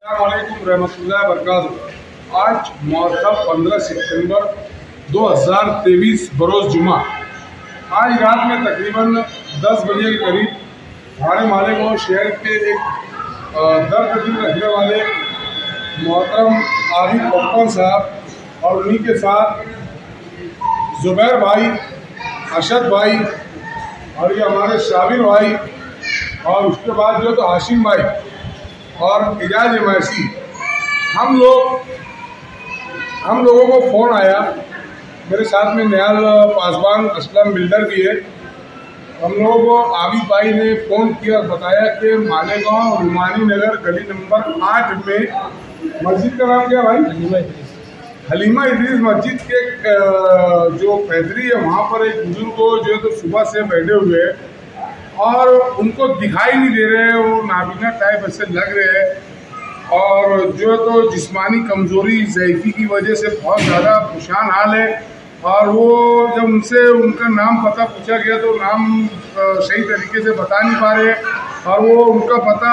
रहमतुल्लाहि वबरकातुहू। आज मुहर्रम 15 सितंबर 2023 बरोज़ जुमा। आज रात में तकरीबन 10 बजे के करीब हमारे मालेगांव शहर के एक दर्द दिल रखने वाले मोहतरम आरिफ पप्पन साहब और उन्हीं के साथ जुबैर भाई, अशद भाई और ये हमारे शाबिर भाई और उसके बाद जो तो हाशिम भाई और इजाज मैसी, हम लोगों को फ़ोन आया। मेरे साथ में नियाल पासवान असलम बिल्डर भी है। हम लोगों को आबिद भाई ने फ़ोन किया, बताया कि मालेगांव रुमानी नगर गली नंबर 8 में मस्जिद का नाम क्या भाई? हलीमा इदरीस मस्जिद के जो पैदरी है वहाँ पर एक बुजुर्ग को जो है तो सुबह से बैठे हुए हैं और उनको दिखाई नहीं दे रहे हैं, वो नाबीना टाइप ऐसे लग रहे हैं और जो है तो जिस्मानी कमज़ोरी ज़ईफ़ी की वजह से बहुत ज़्यादा परेशान हाल है। और वो जब उनसे उनका नाम पता पूछा गया तो नाम सही तरीके से बता नहीं पा रहे और वो उनका पता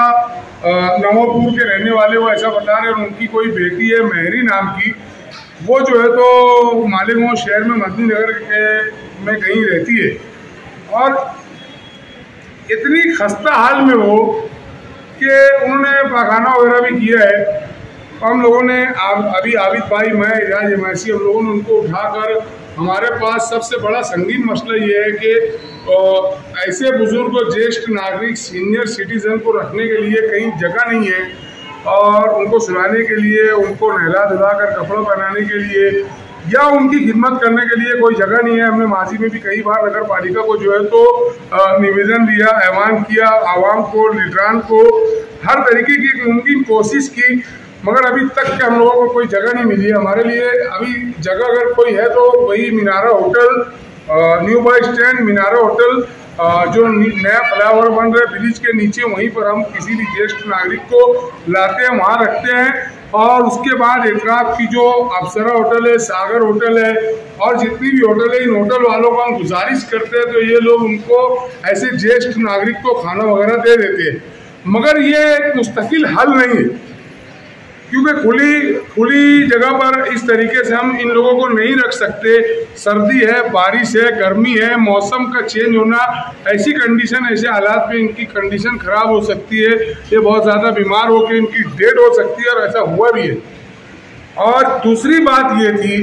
नवापुर के रहने वाले वो ऐसा बता रहे हैं। और उनकी कोई बेटी है मेहरी नाम की, वो जो है तो मालेगांव शहर में मदनी नगर में कहीं रहती है और इतनी खस्ता हाल में हो कि उन्होंने पाखाना वगैरह भी किया है। हम लोगों ने अभी आबिद भाई, मैं, इजाज मैसी, हम लोगों ने उनको उठाकर, हमारे पास सबसे बड़ा संगीन मसला ये है कि ऐसे बुजुर्ग और ज्येष्ठ नागरिक सीनियर सिटीज़न को रखने के लिए कहीं जगह नहीं है और उनको सुलाने के लिए, उनको नहला धुला कर कपड़ा पहनाने के लिए या उनकी खिदमत करने के लिए कोई जगह नहीं है। हमने माजी में भी कई बार नगर पालिका को जो है तो निवेदन दिया, ऐवान किया, आवाम को, लीडरान को हर तरीके की मुमकिन कोशिश की, मगर अभी तक के हम लोगों को कोई जगह नहीं मिली है। हमारे लिए अभी जगह अगर कोई है तो वही Minara hotel, new bus stand Minara hotel, जो नया फ्लाईओवर बन रहा है ब्रिज के नीचे, वहीं पर हम किसी भी ज्येष्ठ नागरिक को लाते हैं, वहाँ रखते हैं। और उसके बाद एतराफ़ की जो अप्सरा होटल है, सागर होटल है और जितनी भी होटल है, इन होटल वालों को हम गुजारिश करते हैं तो ये लोग उनको ऐसे ज्येष्ठ नागरिक को खाना वगैरह दे देते हैं, मगर ये एक मुस्तकिल हल नहीं है क्योंकि खुली जगह पर इस तरीके से हम इन लोगों को नहीं रख सकते। सर्दी है, बारिश है, गर्मी है, मौसम का चेंज होना, ऐसी कंडीशन, ऐसे हालात में इनकी कंडीशन ख़राब हो सकती है, ये बहुत ज़्यादा बीमार होकर इनकी डेथ हो सकती है और ऐसा हुआ भी है। और दूसरी बात ये थी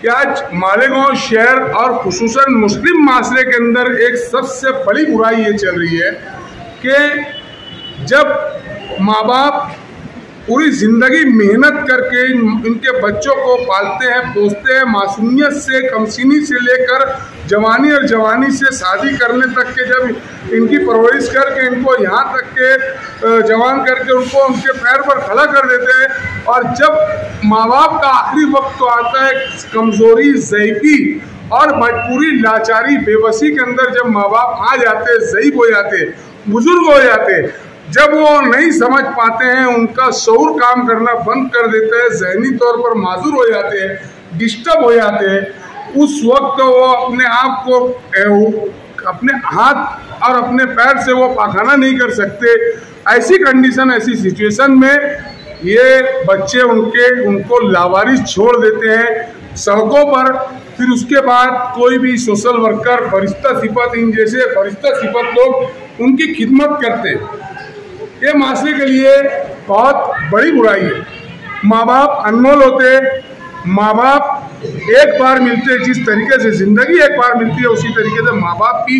कि आज मालेगांव शहर और खुसूसन मुस्लिम माशरे के अंदर एक सबसे बड़ी बुराई ये चल रही है कि जब माँ बाप पूरी ज़िंदगी मेहनत करके इनके बच्चों को पालते हैं, पोसते हैं, मासूमियत से, कमसीनी से लेकर जवानी और जवानी से शादी करने तक के, जब इनकी परवरिश करके इनको यहाँ तक के जवान करके उनको उनके पैर पर खड़ा कर देते हैं और जब माँ बाप का आखिरी वक्त तो आता है, कमज़ोरी, ज़ईफ़ी और मजबूरी, लाचारी, बेबसी के अंदर जब माँ बाप आ जाते, ज़ईफ़ हो जाते, बुज़ुर्ग हो जाते, जब वो नहीं समझ पाते हैं, उनका शऊर काम करना बंद कर देता है, ज़हनी तौर पर माजूर हो जाते हैं, डिस्टर्ब हो जाते हैं, उस वक्त वो अपने आप को अपने हाथ और अपने पैर से वो पाखाना नहीं कर सकते। ऐसी कंडीशन, ऐसी सिचुएशन में ये बच्चे उनको लावारिस छोड़ देते हैं सड़कों पर। फिर उसके बाद कोई भी सोशल वर्कर, फरिश्ता सिफत, इन जैसे फरिश्ता सिफत लोग उनकी खिदमत करते हैं। ये माशरे के लिए बहुत बड़ी बुराई है। माँ बाप अनमोल होते, माँ बाप एक बार मिलते, जिस तरीके से ज़िंदगी एक बार मिलती है उसी तरीके से माँ बाप भी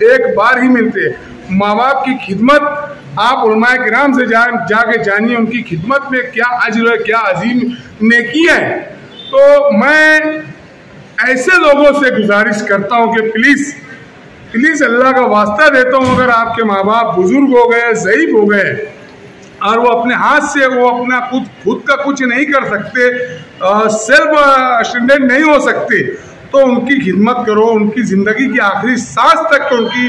एक बार ही मिलते हैं। माँ बाप की खिदमत आप उलमाए किराम से जाके जानिए, उनकी खिदमत में क्या अजर है, क्या अजीम नेकियां है। तो मैं ऐसे लोगों से गुजारिश करता हूँ कि प्लीज़ अल्लाह का वास्ता देता हूँ, अगर आपके माँ बाप बुजुर्ग हो गए, ज़ईफ़ हो गए और वो अपने हाथ से वो अपना खुद का कुछ नहीं कर सकते, सेल्फ स्टैंडर्ड नहीं हो सकते, तो उनकी खिदमत करो, उनकी ज़िंदगी की आखिरी सांस तक उनकी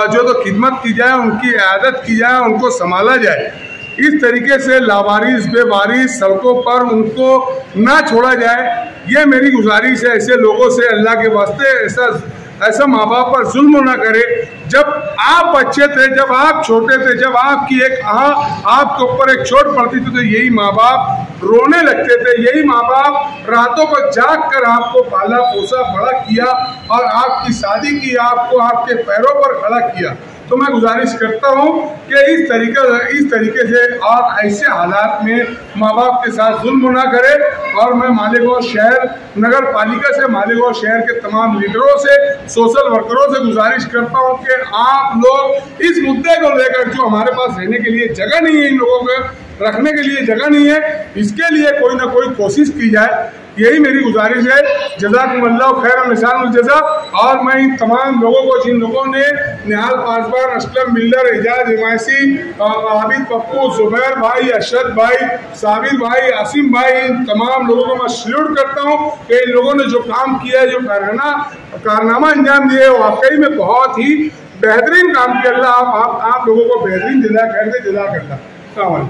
जो तो खिदमत की जाए, उनकी इयादत की जाए, उनको संभाला जाए। इस तरीके से लावारिस, बेवारिस सड़कों पर उनको ना छोड़ा जाए, ये मेरी गुजारिश है। ऐसे लोगों से अल्लाह के वास्ते ऐसा ऐसा माँ बाप पर जुल्म ना करे। जब आप बच्चे थे, जब आप छोटे थे, जब आपकी एक आपके ऊपर एक चोट पड़ती थी तो यही माँ बाप रोने लगते थे, यही माँ बाप रातों को जाग कर आपको पाला पोसा बड़ा किया और आपकी शादी की, आपको आपके पैरों पर खड़ा किया। तो मैं गुजारिश करता हूँ कि इस तरीके से और ऐसे हालात में माँ बाप के साथ जुल्म ना करें। और मैं मालेगांव शहर नगर पालिका से, मालेगांव शहर के तमाम लीडरों से, सोशल वर्करों से गुजारिश करता हूँ कि आप लोग इस मुद्दे को लेकर, जो हमारे पास रहने के लिए जगह नहीं है, इन लोगों को रखने के लिए जगह नहीं है, इसके लिए कोई ना कोई कोशिश की जाए, यही मेरी गुजारिश है। जज़ाकुमुल्लाह खैर निशानुल जज़ा। और मैं इन तमाम लोगों को, जिन लोगों ने निहाल पासवान, असलम बिल्डर, एजाज हिमायसी, आबिद पप्पू, जुबैर भाई, अशरद भाई, साबिर भाई, आसिम भाई, इन तमाम लोगों को मैं सल्यूट करता हूँ कि इन लोगों ने जो काम किया है, जो कारनामा अंजाम दिए, वाकई में बहुत ही बेहतरीन काम किया। अल्लाह आप लोगों को बेहतरीन जज़ा कर दे। जज़ाकल्लाह।